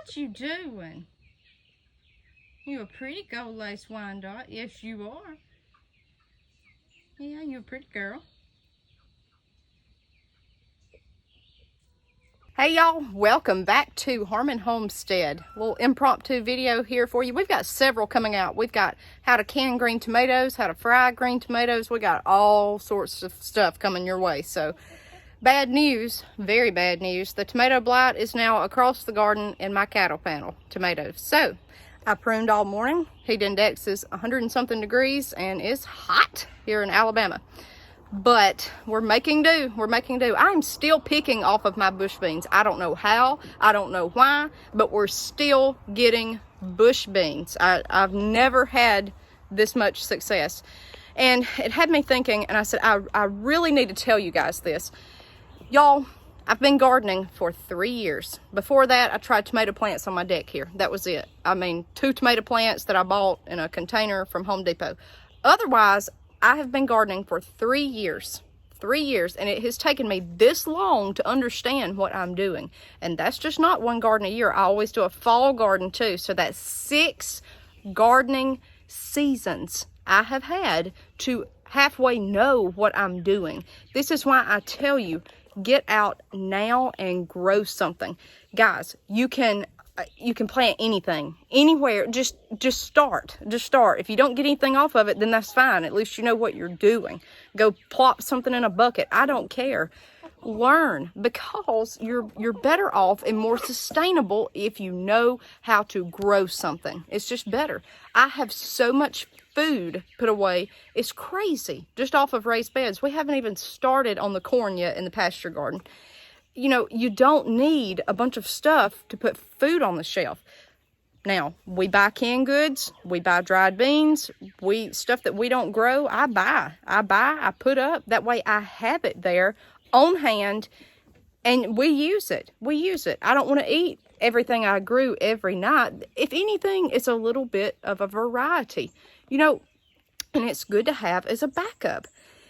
What you doing? You a pretty gold lace Wyandotte. Yes, you are. Yeah, you a pretty girl. Hey y'all, welcome back to Homestead. A little impromptu video here for you. We've got several coming out. We've got how to can green tomatoes, how to fry green tomatoes. We got all sorts of stuff coming your way. So bad news, very bad news. The tomato blight is now across the garden in my cattle panel tomatoes. So I pruned all morning. Heat index is 100 and something degrees and it's hot here in Alabama. But we're making do. We're making do. I'm still picking off of my bush beans. I don't know how. I don't know why. But we're still getting bush beans. I've never had this much success. And it had me thinking, and I said, I really need to tell you guys this. Y'all, I've been gardening for 3 years. Before that, I tried tomato plants on my deck here. That was it. I mean, 2 tomato plants that I bought in a container from Home Depot. Otherwise, I have been gardening for 3 years. 3 years, and it has taken me this long to understand what I'm doing. And that's just not one garden a year. I always do a fall garden too. So that's 6 gardening seasons I have had to halfway know what I'm doing. This is why I tell you, get out now and grow something. Guys, you can plant anything, anywhere. Just start. If you don't get anything off of it, then that's fine. At least you know what you're doing. Go plop something in a bucket. I don't care. Learn, because you're better off and more sustainable if you know how to grow something. It's just better. I have so much food put away. It's crazy. Just off of raised beds. We haven't even started on the corn yet in the pasture garden. You know, you don't need a bunch of stuff to put food on the shelf. Now, we buy canned goods, we buy dried beans, stuff that we don't grow, I put up. That way I have it there on hand and we use it. I don't want to eat everything I grew every night. If anything, it's a little bit of a variety, you know, and it's good to have as a backup.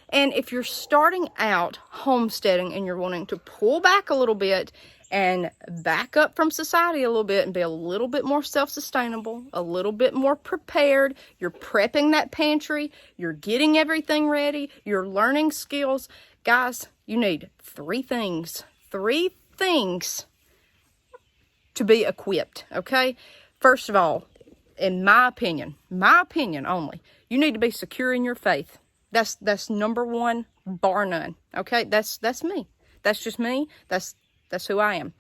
And if you're starting out homesteading and you're wanting to pull back a little bit and back up from society a little bit and be a little bit more self-sustainable, a little bit more prepared, you're prepping that pantry, you're getting everything ready, you're learning skills. Guys, you need 3 things. 3 things to be equipped, okay? First of all, in my opinion only, you need to be secure in your faith. That's number 1, bar none. Okay, that's me. That's just me. That's who I am.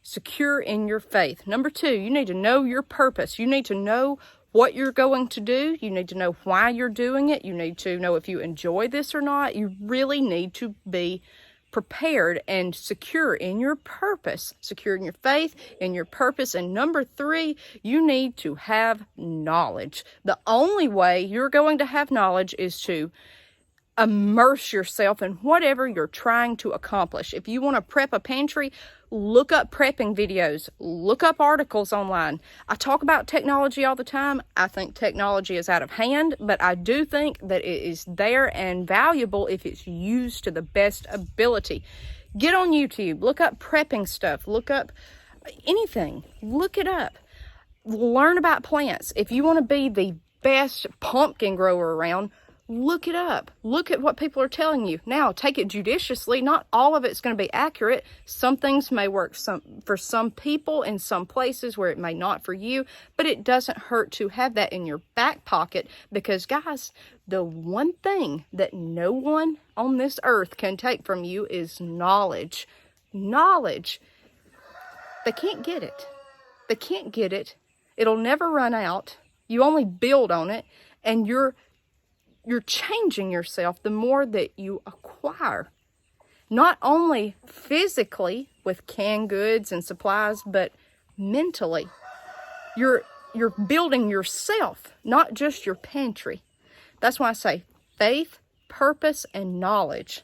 Secure in your faith. Number 2, you need to know your purpose. You need to know what you're going to do. You need to know why you're doing it. You need to know if you enjoy this or not. You really need to be prepared and secure in your purpose, secure in your faith, in your purpose. And number 3, you need to have knowledge. The only way you're going to have knowledge is to immerse yourself in whatever you're trying to accomplish. If you want to prep a pantry, look up prepping videos, look up articles online. I talk about technology all the time. I think technology is out of hand, but I do think that it is there and valuable if it's used to the best ability. Get on YouTube, look up prepping stuff, look up anything, look it up. Learn about plants. If you want to be the best pumpkin grower around, look it up. Look at what people are telling you. Now, take it judiciously. Not all of it's going to be accurate. Some things may work for some people in some places where it may not for you, but it doesn't hurt to have that in your back pocket, because, guys, the one thing that no one on this earth can take from you is knowledge. Knowledge. They can't get it. They can't get it. It'll never run out. You only build on it, and you're changing yourself the more that you acquire. Not only physically with canned goods and supplies, but mentally. You're building yourself, not just your pantry. That's why I say faith, purpose, and knowledge.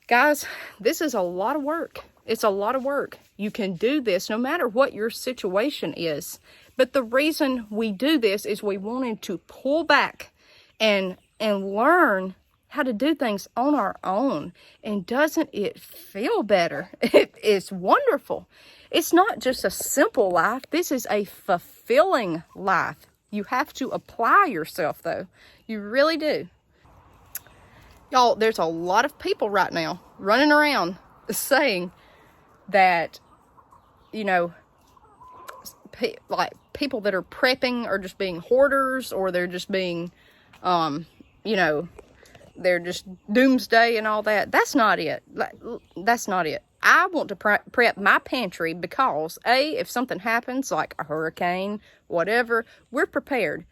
Guys, this is a lot of work. It's a lot of work. You can do this no matter what your situation is. But the reason we do this is we wanted to pull back and learn how to do things on our own. And doesn't it feel better? It's wonderful. It's not just a simple life. This is a fulfilling life. You have to apply yourself, though. You really do. Y'all, there's a lot of people right now running around saying that, you know, like people that are prepping are just being hoarders, or they're just being, you know, they're just doomsday and all that. That's not it. That's not it. I want to prep my pantry because A, if something happens, like a hurricane, whatever, we're prepared.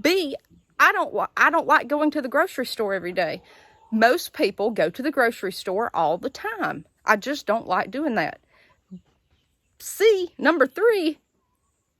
B, I don't like going to the grocery store every day. Most people go to the grocery store all the time. I just don't like doing that. C, number 3,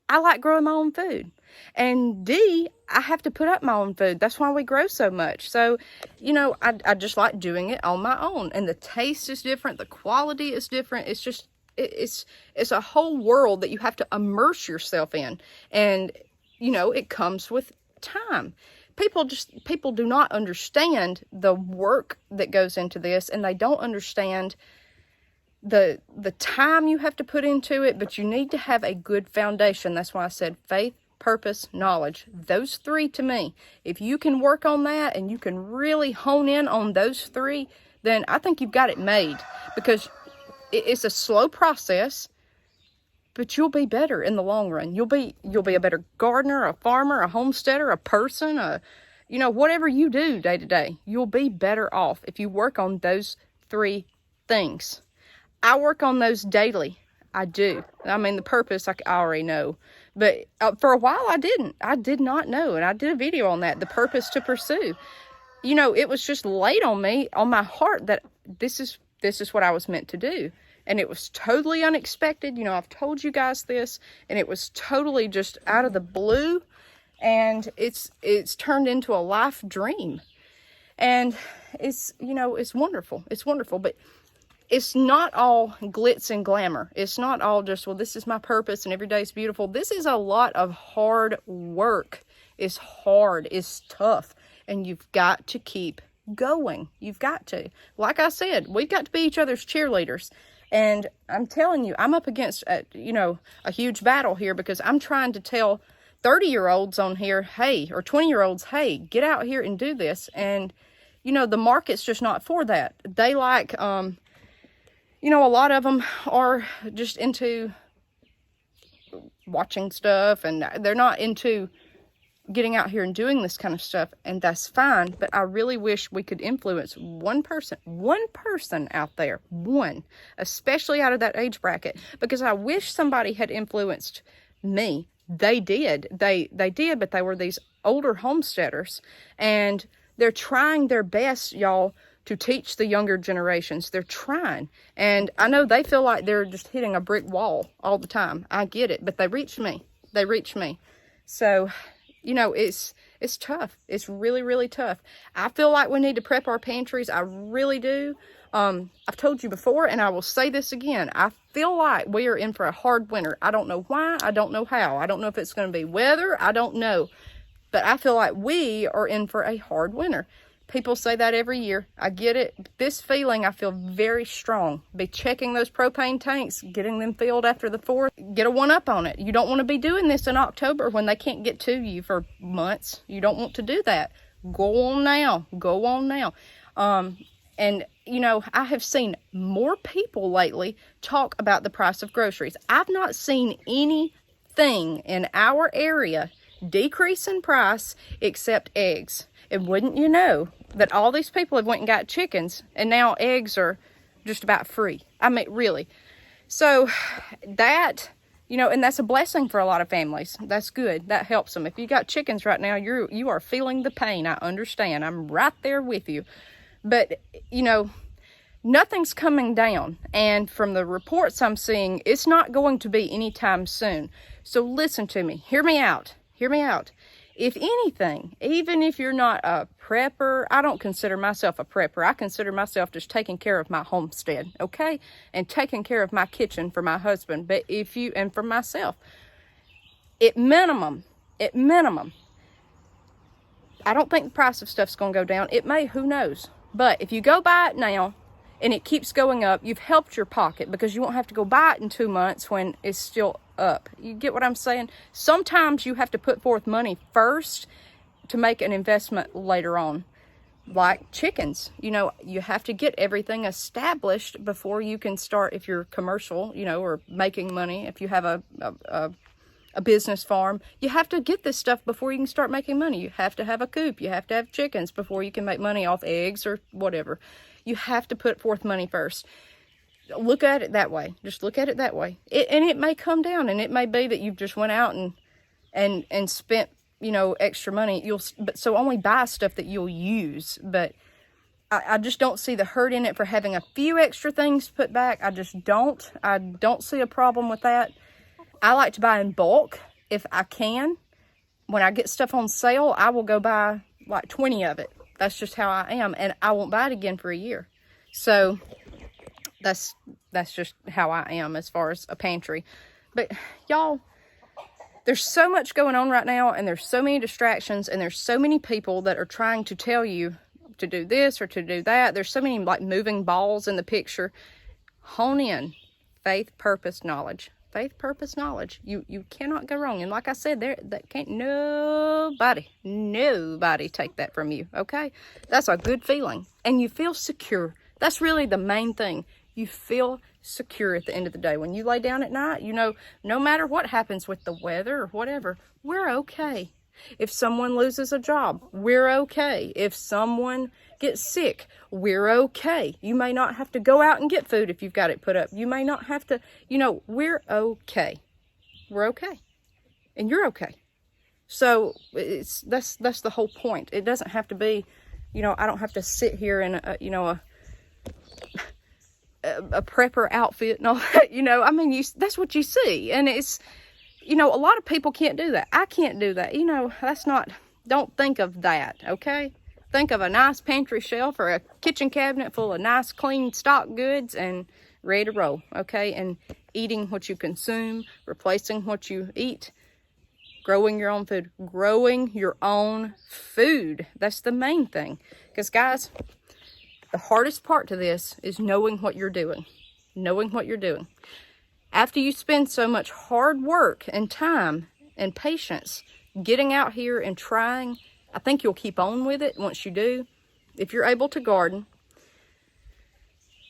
I like growing my own food. And D, I have to put up my own food. That's why we grow so much. So, you know, I just like doing it on my own. And the taste is different. The quality is different. It's just, it's a whole world that you have to immerse yourself in. And, you know, it comes with time. People do not understand the work that goes into this, and they don't understand the time you have to put into it, but you need to have a good foundation. That's why I said faith, purpose, knowledge. Those 3 to me. If you can work on that and you can really hone in on those 3, then I think you've got it made, because it's a slow process, but you'll be better in the long run. You'll be a better gardener, a farmer, a homesteader, a person, you know, whatever you do day to day, you'll be better off if you work on those 3 things. I work on those daily. I do. I mean, the purpose, I already know. But for a while, I didn't. I did not know. And I did a video on that, the purpose to pursue. You know, it was just laid on me, on my heart, that this is what I was meant to do. And it was totally unexpected. You know, I've told you guys this, and it was totally just out of the blue. And it's turned into a life dream. And it's, you know, it's wonderful. It's wonderful. But it's not all glitz and glamour. It's not all just, well, this is my purpose and every day's beautiful. This is a lot of hard work. It's hard. It's tough. And you've got to keep going. You've got to. Like I said, we've got to be each other's cheerleaders. And I'm telling you, I'm up against, a huge battle here, because I'm trying to tell 30-year-olds on here, hey, or 20-year-olds, hey, get out here and do this. And, you know, the market's just not for that. They like, you know, a lot of them are just into watching stuff, and they're not into getting out here and doing this kind of stuff, and that's fine. But I really wish we could influence one person out there, one, especially out of that age bracket, because I wish somebody had influenced me. They did, but they were these older homesteaders, and they're trying their best, y'all, to teach the younger generations. They're trying. And I know they feel like they're just hitting a brick wall all the time. I get it, but they reach me. So, you know, it's tough. It's really, really tough. I feel like we need to prep our pantries. I really do. I've told you before, and I will say this again. I feel like we are in for a hard winter. I don't know why. I don't know how. I don't know if it's going to be weather. I don't know. But I feel like we are in for a hard winter. People say that every year. I get it. This feeling, I feel very strong. Be checking those propane tanks, getting them filled after the 4th. Get a one-up on it. You don't want to be doing this in October when they can't get to you for months. You don't want to do that. Go on now. Go on now. And, you know, I have seen more people lately talk about the price of groceries. I've not seen anything in our area decrease in price except eggs. And wouldn't you know that all these people have went and got chickens, and now eggs are just about free. I mean, really. So that, you know, and that's a blessing for a lot of families. That's good. That helps them. If you got chickens right now, you are feeling the pain. I understand. I'm right there with you. But, you know, nothing's coming down. And from the reports I'm seeing, it's not going to be anytime soon. So listen to me. Hear me out. Hear me out. If anything, even if you're not a prepper, I don't consider myself a prepper. I consider myself just taking care of my homestead, okay? And taking care of my kitchen for my husband, and for myself. At minimum, I don't think the price of stuff's going to go down. It may, who knows. But if you go buy it now and it keeps going up, you've helped your pocket, because you won't have to go buy it in 2 months when it's still up. You get what I'm saying? Sometimes you have to put forth money first to make an investment later on. Like chickens, you know, you have to get everything established before you can start, if you're commercial, you know, or making money. If you have a business farm, you have to get this stuff before you can start making money. You have to have a coop. You have to have chickens before you can make money off eggs or whatever. You have to put forth money first. Look at it that way. Just look at it that way. And it may come down, and it may be that you've just went out and spent, you know, extra money. So only buy stuff that you'll use. But I just don't see the hurt in it for having a few extra things put back. I don't see a problem with that. I like to buy in bulk if I can. When I get stuff on sale, I will go buy like 20 of it. That's just how I am, and I won't buy it again for a year. So that's just how I am as far as a pantry. But y'all, there's so much going on right now, and there's so many distractions, and there's so many people that are trying to tell you to do this or to do that. There's so many like moving balls in the picture. Hone in. Faith, purpose, knowledge. Faith, purpose, knowledge. You cannot go wrong. And like I said, that can't nobody take that from you, okay? That's a good feeling. And you feel secure. That's really the main thing. You feel secure at the end of the day. When you lay down at night, you know, no matter what happens with the weather or whatever, we're okay. If someone loses a job, we're okay. If someone gets sick, we're okay. You may not have to go out and get food if you've got it put up. You may not have to, you know, we're okay. We're okay. And you're okay. So that's the whole point. It doesn't have to be, you know, I don't have to sit here in a prepper outfit and all that, you know. I mean, that's what you see. And it's, you know, a lot of people can't do that. I can't do that. You know, don't think of that, okay? Think of a nice pantry shelf or a kitchen cabinet full of nice, clean stock goods and ready to roll, okay? And eating what you consume, replacing what you eat, growing your own food. Growing your own food. That's the main thing. Because, guys, the hardest part to this is knowing what you're doing. Knowing what you're doing. After you spend so much hard work and time and patience getting out here and trying, I think you'll keep on with it once you do, if you're able to garden.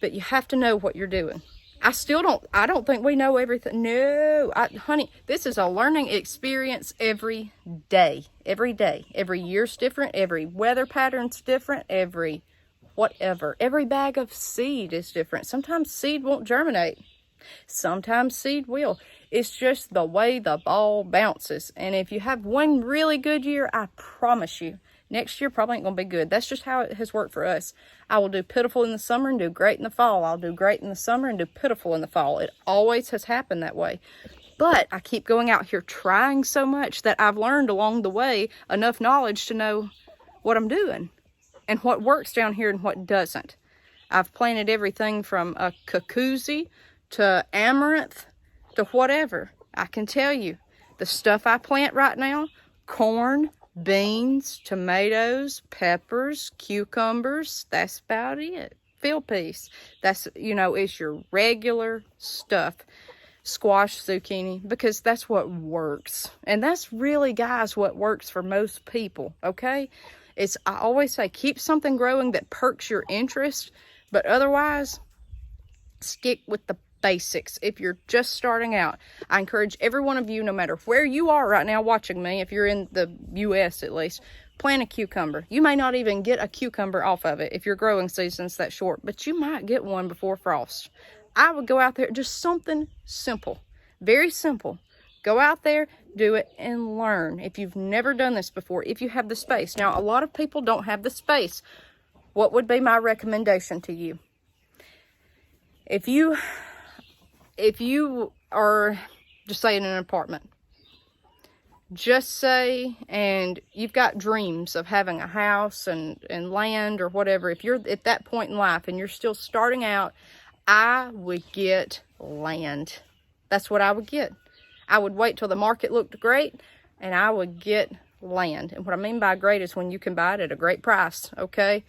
But you have to know what you're doing. I don't think we know everything. No, honey, this is a learning experience every day. Every day. Every year's different. Every weather pattern's different. Every whatever. Every bag of seed is different. Sometimes seed won't germinate. Sometimes seed will. It's just the way the ball bounces. And if you have one really good year, I promise you, next year probably ain't going to be good. That's just how it has worked for us. I will do pitiful in the summer and do great in the fall. I'll do great in the summer and do pitiful in the fall. It always has happened that way. But I keep going out here trying so much that I've learned along the way enough knowledge to know what I'm doing and what works down here and what doesn't. I've planted everything from a cuckoozy to amaranth to whatever. I can tell you, the stuff I plant right now, corn, beans, tomatoes, peppers, cucumbers, that's about it. Field piece. That's, you know, it's your regular stuff. Squash, zucchini, because that's what works. And that's really, guys, what works for most people, okay? I always say, keep something growing that perks your interest, but otherwise, stick with the basics. If you're just starting out, I encourage every one of you, no matter where you are right now watching me, if you're in the U.S. at least, plant a cucumber. You may not even get a cucumber off of it if your growing season's that short, but you might get one before frost. I would go out there, just something simple, very simple. Go out there, do it, and learn. If you've never done this before, if you have the space. Now, a lot of people don't have the space. What would be my recommendation to you? If you are, just say in an apartment, just say, and you've got dreams of having a house and land or whatever, if you're at that point in life and you're still starting out, I would get land. That's what I would get. I would wait till the market looked great and I would get land. And what I mean by great is when you can buy it at a great price, okay?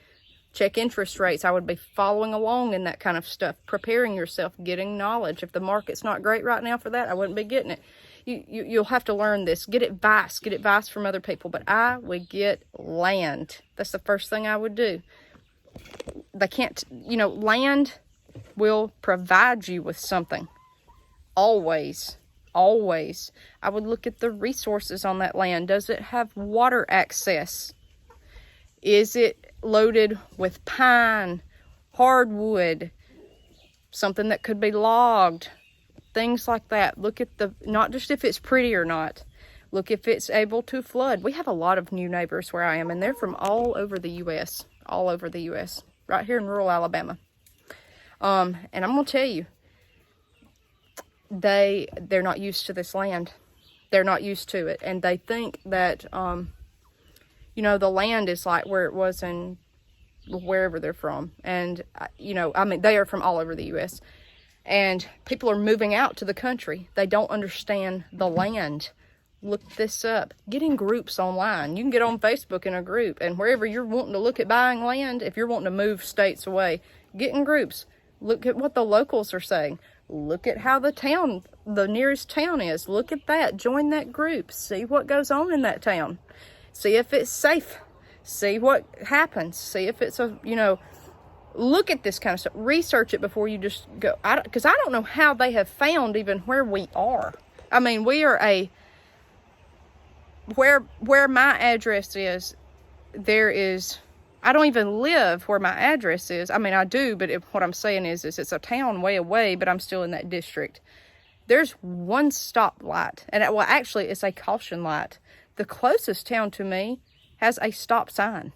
Check interest rates. I would be following along in that kind of stuff, preparing yourself, getting knowledge. If the market's not great right now for that, I wouldn't be getting it. You'll have to learn this. Get advice from other people. But I would get land. That's the first thing I would do. They can't, land will provide you with something. Always. Always. I would look at the resources on that land. Does it have water access? Is it loaded with pine, hardwood, something that could be logged, things like that? Look at not just if it's pretty or not. Look if it's able to flood. We have a lot of new neighbors where I am, and they're from all over the U.S., right here in rural Alabama. And I'm going to tell you, they're not used to this land. They're not used to it, and they think that the land is like where it was in wherever they're from. And, they are from all over the U.S. And people are moving out to the country. They don't understand the land. Look this up. Get in groups online. You can get on Facebook in a group. And wherever you're wanting to look at buying land, if you're wanting to move states away, get in groups. Look at what the locals are saying. Look at how the nearest town is. Look at that. Join that group. See what goes on in that town. See if it's safe. See what happens. See if it's look at this kind of stuff. Research it before you just go. Because I don't know how they have found even where we are. I mean, we are where my address is, I don't even live where my address is. I mean, I do, but what I'm saying is it's a town way away, but I'm still in that district. There's one stoplight, and actually it's a caution light. The closest town to me has a stop sign.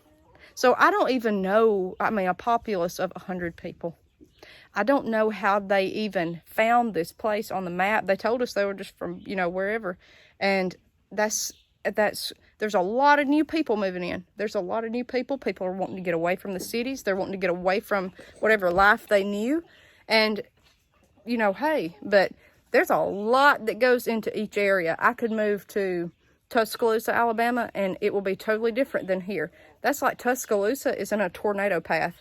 So I don't even know, a populace of 100 people. I don't know how they even found this place on the map. They told us they were just from, wherever. And there's a lot of new people moving in. There's a lot of new people. People are wanting to get away from the cities. They're wanting to get away from whatever life they knew. And, hey, but there's a lot that goes into each area. I could move to Tuscaloosa, Alabama, and it will be totally different than here. That's like Tuscaloosa is in a tornado path.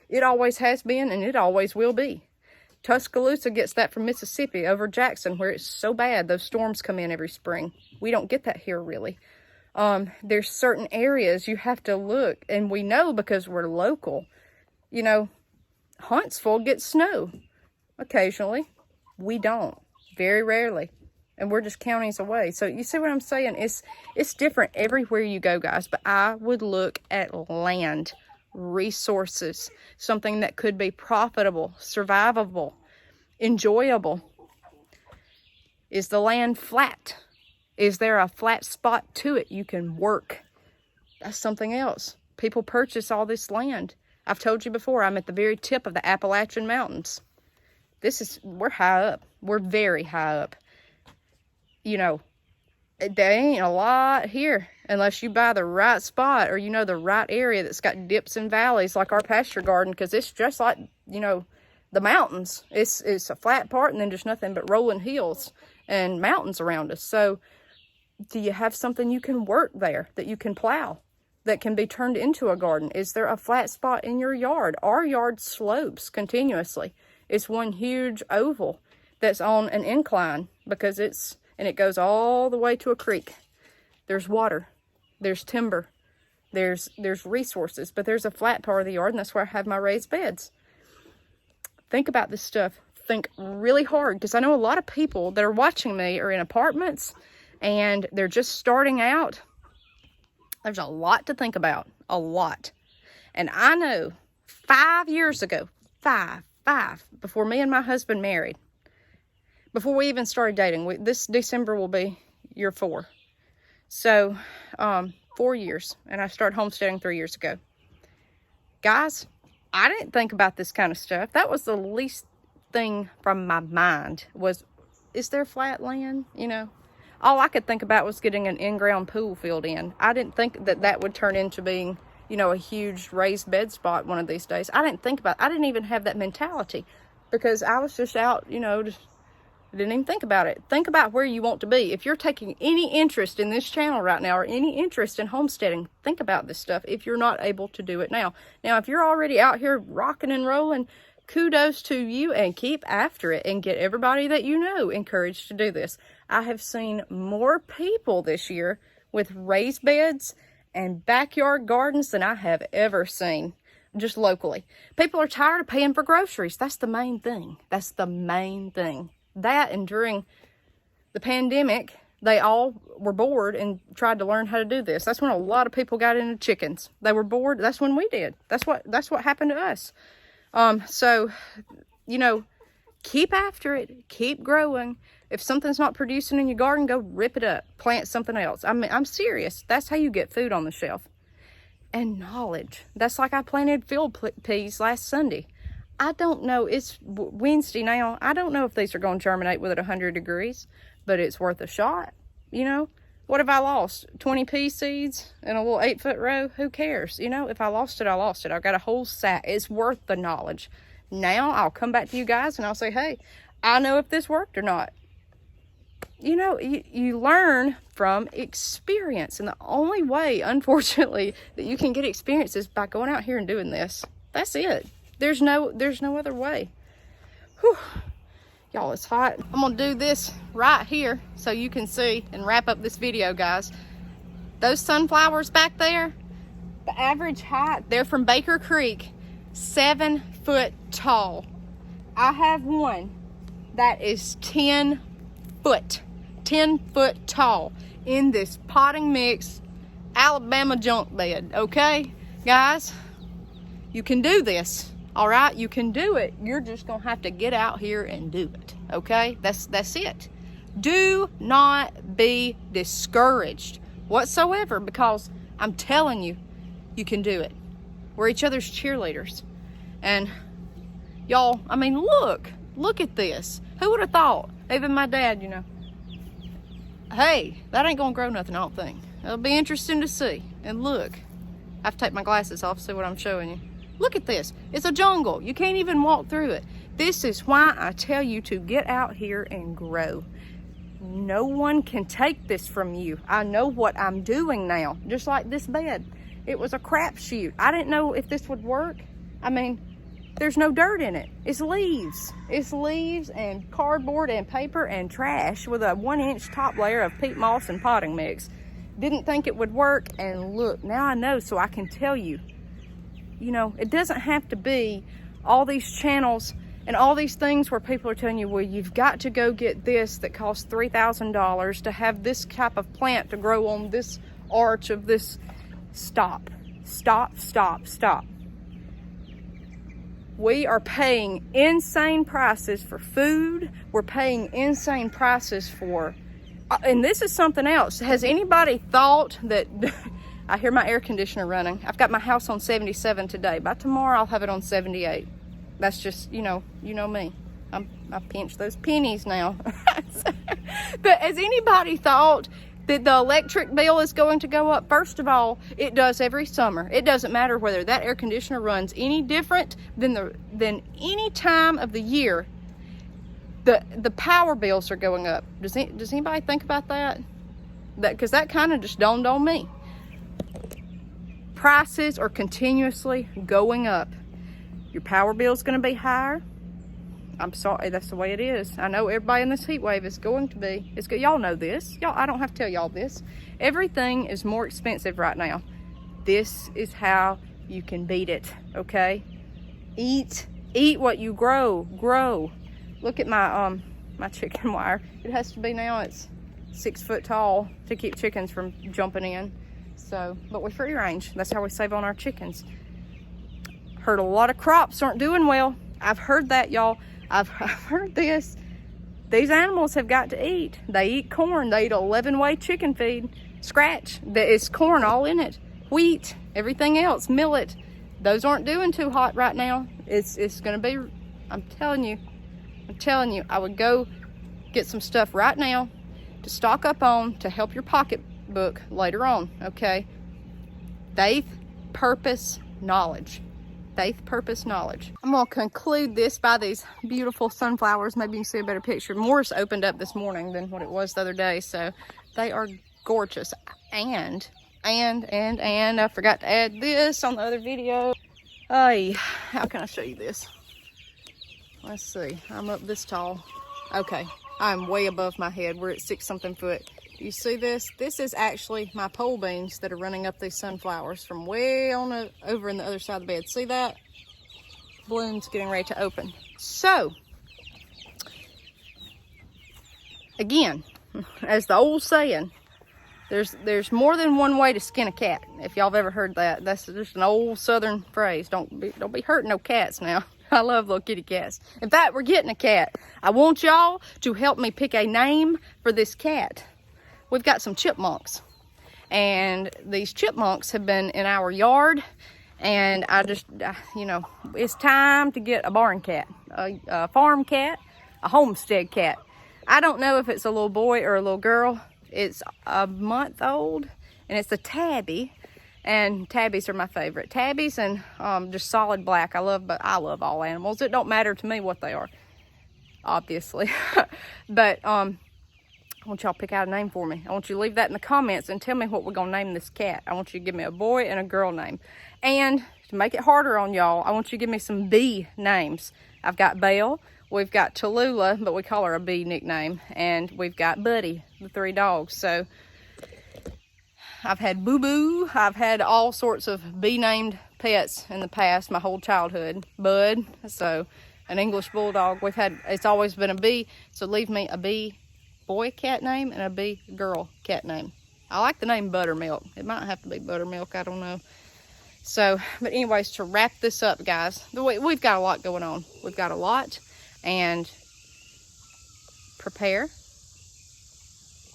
It always has been, and it always will be. Tuscaloosa gets that from Mississippi over Jackson, where it's so bad. Those storms come in every spring. We don't get that here, really. There's certain areas you have to look, and we know because we're local. Huntsville gets snow occasionally. We don't. Very rarely. And we're just counties away. So you see what I'm saying? It's different everywhere you go, guys. But I would look at land, resources, something that could be profitable, survivable, enjoyable. Is the land flat? Is there a flat spot to it you can work? That's something else. People purchase all this land. I've told you before, I'm at the very tip of the Appalachian Mountains. We're high up. We're very high up. There ain't a lot here unless you buy the right spot or the right area that's got dips and valleys like our pasture garden, because it's just like the mountains. It's a flat part and then just nothing but rolling hills and mountains around us. So do you have something you can work there that you can plow that can be turned into a garden? Is there a flat spot in your yard? Our yard slopes continuously. It's one huge oval that's on an incline because it goes all the way to a creek. There's water, there's timber, there's resources, but there's a flat part of the yard, and that's where I have my raised beds. Think about this stuff. Think really hard, because I know a lot of people that are watching me are in apartments, and they're just starting out. There's a lot to think about, a lot. And I know 5 years ago, before me and my husband married, before we even started dating, this December will be year 4. So, 4 years. And I started homesteading 3 years ago. Guys, I didn't think about this kind of stuff. That was the least thing from my mind was, is there flat land? All I could think about was getting an in-ground pool filled in. I didn't think that would turn into being, a huge raised bed spot one of these days. I didn't even have that mentality because I was just out, just I didn't even think about it. Think about where you want to be. If you're taking any interest in this channel right now or any interest in homesteading, think about this stuff if you're not able to do it now. Now, if you're already out here rocking and rolling, kudos to you, and keep after it and get everybody that you know encouraged to do this. I have seen more people this year with raised beds and backyard gardens than I have ever seen just locally. People are tired of paying for groceries. That's the main thing. That's the main thing. That, and during the pandemic, they all were bored and tried to learn how to do this. That's when a lot of people got into chickens. They were bored. That's when we did. That's what happened to us. So, you know, keep after it. Keep growing. If something's not producing in your garden, go rip it up. Plant something else. I mean, I'm serious. That's how you get food on the shelf. And knowledge. That's like I planted field peas last Sunday. I don't know, it's Wednesday now. I don't know if these are going to germinate with it 100 degrees, but it's worth a shot, you know. What if I lost 20 pea seeds in a little 8-foot row? Who cares? You know, if I lost it, I lost it. I've got a whole sack. It's worth the knowledge. Now I'll come back to you guys and I'll say, hey, I know if this worked or not. You know, you learn from experience. And the only way, unfortunately, that you can get experience is by going out here and doing this. That's it. There's no other way. Whew. Y'all, it's hot. I'm gonna do this right here so you can see and wrap up this video, guys. Those sunflowers back there, the average height, they're from Baker Creek, 7 foot tall. I have one that is 10 foot tall in this potting mix Alabama junk bed, okay? Guys, you can do this. All right, you can do it. You're just gonna have to get out here and do it. Okay, that's it. Do not be discouraged whatsoever, because I'm telling you, you can do it. We're each other's cheerleaders. And y'all, I mean, look at this. Who would have thought? Even my dad, you know. Hey, that ain't gonna grow nothing, I don't think. It'll be interesting to see. And look, I have to take my glasses off to see what I'm showing you. Look at this. It's a jungle. You can't even walk through it. This is why I tell you to get out here and grow. No one can take this from you. I know what I'm doing now. Just like this bed. It was a crapshoot. I didn't know if this would work. I mean, there's no dirt in it. It's leaves. It's leaves and cardboard and paper and trash with a 1-inch top layer of peat moss and potting mix. Didn't think it would work, and look, now I know, so I can tell you. You know, it doesn't have to be all these channels and all these things where people are telling you, well, you've got to go get this that costs $3,000 to have this type of plant to grow on this arch of this. Stop. We are paying insane prices for food. We're paying insane prices for, and this is something else. Has anybody thought that, I hear my air conditioner running. I've got my house on 77 today. By tomorrow, I'll have it on 78. That's just, you know me. I pinch those pennies now. But has anybody thought that the electric bill is going to go up? First of all, it does every summer. It doesn't matter whether that air conditioner runs any different than any time of the year. The power bills are going up. Does anybody think about that? Because that kind of just dawned on me. Prices are continuously going up. Your power bill is going to be higher. I'm sorry, that's the way it is. I know everybody in this heat wave is going to be. It's good. Y'all know this. Y'all, I don't have to tell y'all this. Everything is more expensive right now. This is how you can beat it, okay? Eat what you grow. Look at my my chicken wire. It has to be now. It's 6 foot tall to keep chickens from jumping in. So, but we're free range. That's how we save on our chickens. Heard a lot of crops aren't doing well. I've heard that, y'all. I've heard this. These animals have got to eat. They eat corn. They eat 11-way chicken feed. Scratch. It's corn all in it. Wheat. Everything else. Millet. Those aren't doing too hot right now. It's going to be, I'm telling you, I would go get some stuff right now to stock up on to help your pocketbook later on, okay? Faith, purpose, knowledge. Faith, purpose, knowledge. I'm gonna conclude this by these beautiful sunflowers. Maybe you can see a better picture. More's opened up this morning than what it was the other day, so they are gorgeous. And I forgot to add this on the other video. Hey, how can I show you this? Let's see, I'm up this tall. Okay, I'm way above my head. We're at 6 something foot. You see this? This is actually my pole beans that are running up these sunflowers from way on over in the other side of the bed. See that? Bloom's getting ready to open. So, again, as the old saying, there's more than one way to skin a cat. If y'all have ever heard that, that's just an old Southern phrase. Don't be hurting no cats now. I love little kitty cats. In fact, we're getting a cat. I want y'all to help me pick a name for this cat. We've got some chipmunks, and these chipmunks have been in our yard, and I just, you know, it's time to get a barn cat, a farm cat, a homestead cat. I don't know if it's a little boy or a little girl. It's a month old, and it's a tabby, and tabbies are my favorite. Tabbies and just solid black. I love all animals. It don't matter to me what they are, obviously. But I want y'all to pick out a name for me. I want you to leave that in the comments and tell me what we're gonna name this cat. I want you to give me a boy and a girl name. And to make it harder on y'all, I want you to give me some bee names. I've got Belle, we've got Tallulah, but we call her a bee nickname, and we've got Buddy, the 3 dogs. So I've had Boo Boo, I've had all sorts of bee named pets in the past, my whole childhood. Bud, so an English bulldog. It's always been a bee, so leave me a bee boy cat name and a bee girl cat name. I like the name Buttermilk. It might have to be Buttermilk, I don't know. So, but anyways, to wrap this up, guys, we've got a lot going on. We've got a lot, and prepare.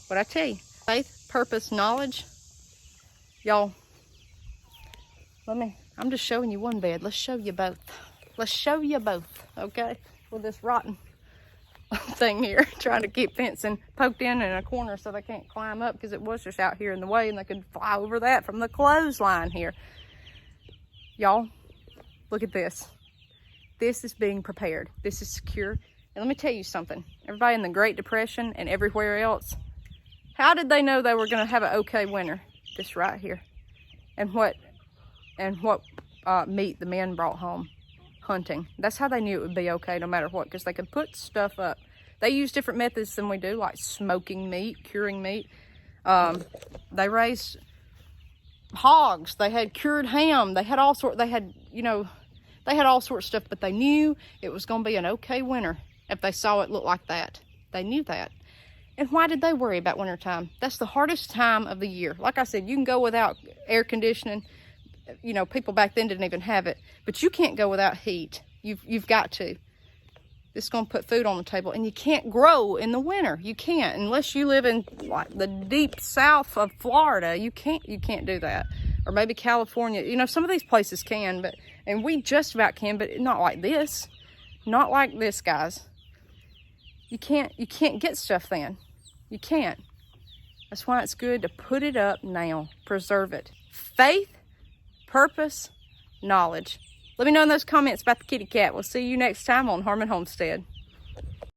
What I tell you, faith, purpose, knowledge. Y'all, I'm just showing you one bed. Let's show you both. Let's show you both, okay? With this rotten thing here, trying to keep fencing poked in a corner so they can't climb up, because it was just out here in the way and they could fly over that from the clothesline here. Y'all, look at this. This is being prepared. This is secure. And let me tell you something. Everybody in the Great Depression and everywhere else, how did they know they were going to have an okay winter? This right here. And what meat the men brought home? Hunting. That's how they knew it would be okay no matter what, because they could put stuff up. They use different methods than we do, like smoking meat, curing meat. They raised hogs. They had cured ham. They had all sorts of stuff, but they knew it was going to be an okay winter if they saw it look like that. They knew that. And why did they worry about wintertime? That's the hardest time of the year. Like I said, you can go without air conditioning. You know, people back then didn't even have it, but you can't go without heat. You've got to. This is going to put food on the table, and you can't grow in the winter. You can't, unless you live in like the deep south of Florida. You can't do that, or maybe California. You know, some of these places can, and we just about can, but not like this. Not like this, guys. You can't get stuff then. You can't. That's why it's good to put it up now. Preserve it. Faith, purpose, knowledge. Let me know in those comments about the kitty cat. We'll see you next time on Harmon Homestead.